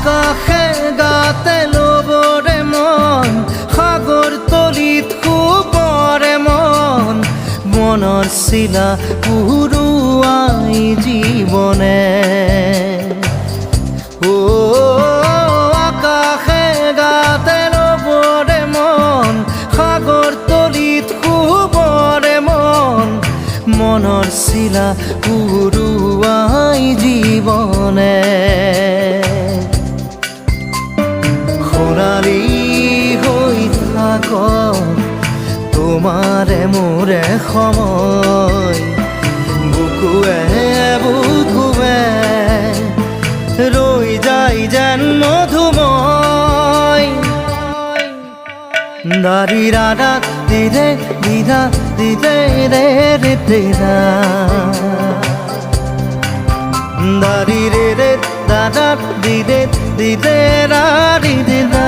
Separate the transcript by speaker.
Speaker 1: আকাশে গাতে ল'বৰে মন সাগৰ তলিত শুবৰে মন মনৰ চিলা উৰুৱাই জীৱনে আকাশে গাতে ল'বৰে মন সাগৰ তলিত শুবৰে মন মনৰ চিলা উৰুৱাই জীৱনে খৰালি হৈ থাক তোমাৰে মোৰে সময় বুকুৱে বুকুৱে ৰৈ যায় যেন মধুময় দাৰি ৰাধা দিদে দিদা দিদে ৰে ৰে দিদা দাৰি ৰে ৰে দাদা দিদে দিদে ৰা দিদা